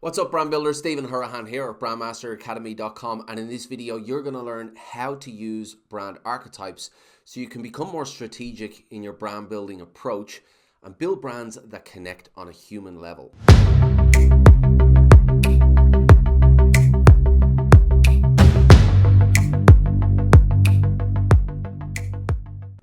What's up, brand builder? Stephen Hurahan here at BrandMasterAcademy.com, and in this video you're going to learn how to use brand archetypes so you can become more strategic in your brand building approach and build brands that connect on a human level.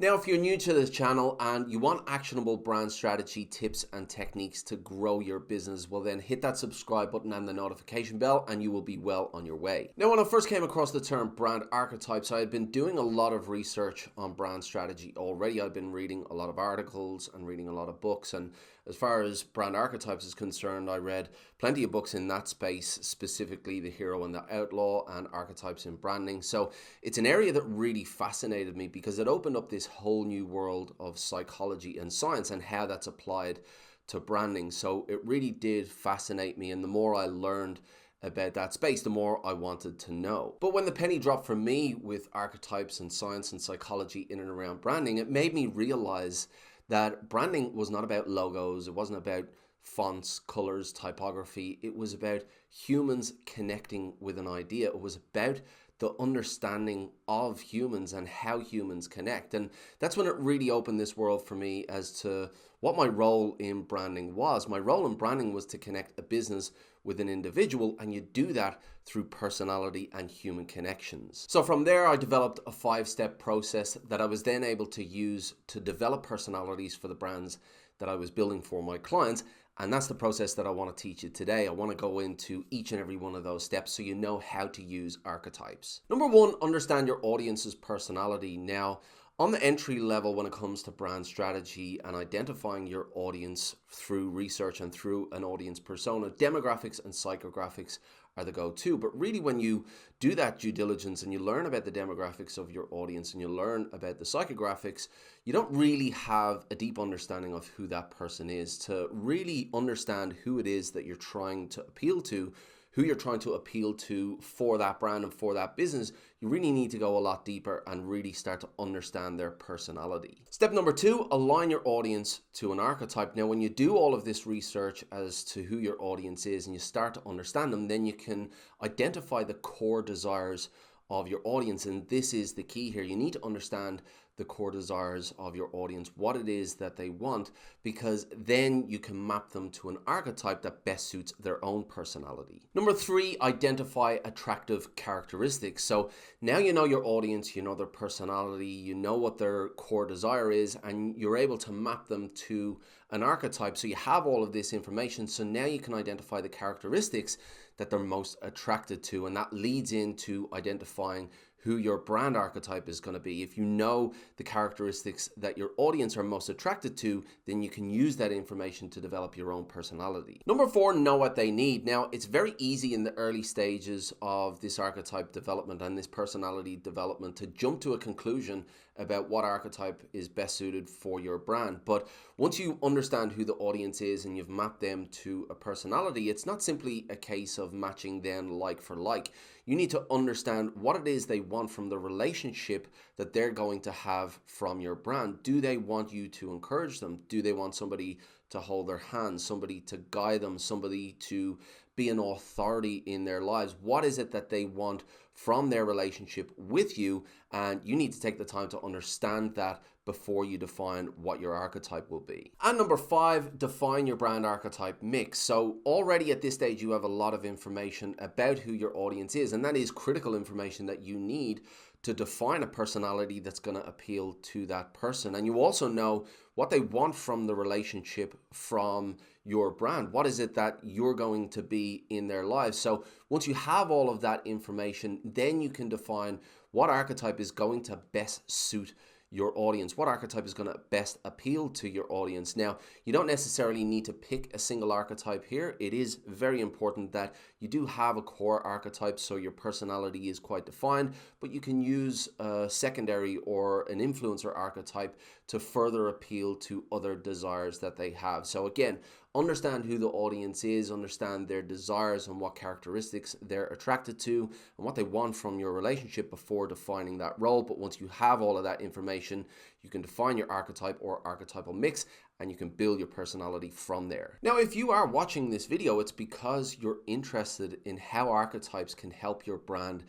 Now, if you're new to this channel and you want actionable brand strategy tips and techniques to grow your business, well then hit that subscribe button and the notification bell and you will be well on your way. Now, when I first came across the term brand archetypes, I had been doing a lot of research on brand strategy already. I'd been reading a lot of articles and reading a lot of books, and as far as brand archetypes is concerned, I read plenty of books in that space, specifically The Hero and the Outlaw and Archetypes in Branding. So it's an area that really fascinated me because it opened up this whole new world of psychology and science and how that's applied to branding. So it really did fascinate me, and the more I learned about that space, the more I wanted to know. But when the penny dropped for me with archetypes and science and psychology in and around branding, it made me realize that branding was not about logos, it wasn't about fonts, colors, typography. It was about humans connecting with an idea. It was about the understanding of humans and how humans connect. And that's when it really opened this world for me as to what my role in branding was. My role in branding was to connect a business with an individual, and you do that through personality and human connections. So from there, I developed a 5-step process that I was then able to use to develop personalities for the brands that I was building for my clients. And that's the process that I want to teach you today. I want to go into each and every one of those steps so you know how to use archetypes. Number one, understand your audience's personality. Now, on the entry level, when it comes to brand strategy and identifying your audience through research and through an audience persona, demographics and psychographics are the go-to. But really, when you do that due diligence and you learn about the demographics of your audience and you learn about the psychographics, you don't really have a deep understanding of who that person is. To really understand who it is that you're trying to appeal to, who you're trying to appeal to for that brand and for that business, you really need to go a lot deeper and really start to understand their personality. Step number 2, align your audience to an archetype. Now, when you do all of this research as to who your audience is and you start to understand them, then you can identify the core desires of your audience. And this is the key here. You need to understand the core desires of your audience, what it is that they want, because then you can map them to an archetype that best suits their own personality. Number 3, identify attractive characteristics. So now you know your audience, you know their personality, you know what their core desire is, and you're able to map them to an archetype. So you have all of this information. So now you can identify the characteristics that they're most attracted to, and that leads into identifying who your brand archetype is going to be. If you know the characteristics that your audience are most attracted to, then you can use that information to develop your own personality. Number 4, know what they need. Now, it's very easy in the early stages of this archetype development and this personality development to jump to a conclusion about what archetype is best suited for your brand. But once you understand who the audience is and you've mapped them to a personality, it's not simply a case of matching them like for like. You need to understand what it is they want from the relationship that they're going to have from your brand. Do they want you to encourage them? Do they want somebody to hold their hand, somebody to guide them, somebody to be an authority in their lives? What is it that they want from their relationship with you? And you need to take the time to understand that before you define what your archetype will be. And number 5, define your brand archetype mix. So already at this stage, you have a lot of information about who your audience is, and that is critical information that you need to define a personality that's going to appeal to that person. And you also know what they want from the relationship from your brand. What is it that you're going to be in their lives? So once you have all of that information, then you can define what archetype is going to best suit your audience, what archetype is going to best appeal to your audience. Now, you don't necessarily need to pick a single archetype here. It is very important that you do have a core archetype so your personality is quite defined, but you can use a secondary or an influencer archetype to further appeal to other desires that they have. So again, understand who the audience is, understand their desires and what characteristics they're attracted to and what they want from your relationship before defining that role. But once you have all of that information, you can define your archetype or archetypal mix, and you can build your personality from there. Now, if you are watching this video, it's because you're interested in how archetypes can help your brand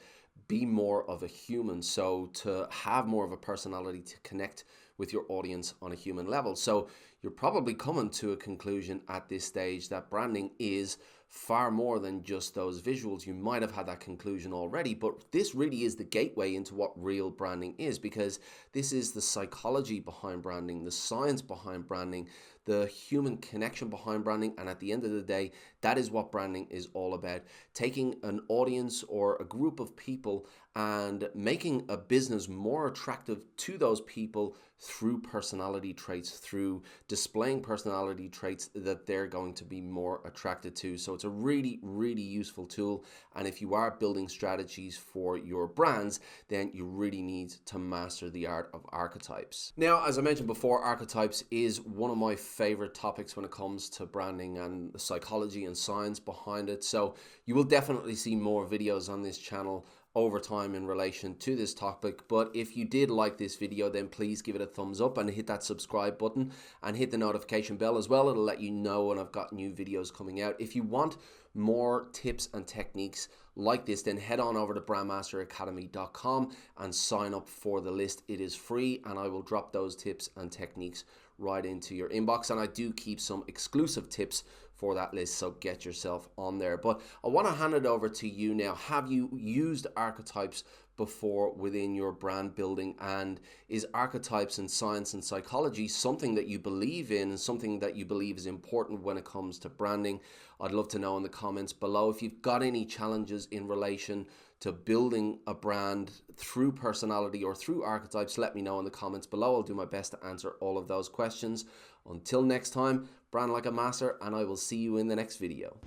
be more of a human, so to have more of a personality to connect with your audience on a human level. So you're probably coming to a conclusion at this stage that branding is far more than just those visuals. You might have had that conclusion already, but this really is the gateway into what real branding is, because this is the psychology behind branding, the science behind branding, the human connection behind branding. And at the end of the day, that is what branding is all about. Taking an audience or a group of people and making a business more attractive to those people through personality traits, through displaying personality traits that they're going to be more attracted to. So it's a really, really useful tool. And if you are building strategies for your brands, then you really need to master the art of archetypes. Now, as I mentioned before, archetypes is one of my favorite topics when it comes to branding and the psychology and science behind it. So you will definitely see more videos on this channel over time in relation to this topic. But if you did like this video, then please give it a thumbs up and hit that subscribe button and hit the notification bell as well. It'll let you know when I've got new videos coming out. If you want more tips and techniques like this, then head on over to BrandMasterAcademy.com and sign up for the list. It is free, and I will drop those tips and techniques right into your inbox. And I do keep some exclusive tips for that list, so get yourself on there. But I want to hand it over to you now. Have you used archetypes before within your brand building? And is archetypes and science and psychology something that you believe in and something that you believe is important when it comes to branding? I'd love to know in the comments below. If you've got any challenges in relation to building a brand through personality or through archetypes, let me know in the comments below. I'll do my best to answer all of those questions. Until next time, brand like a master, and I will see you in the next video.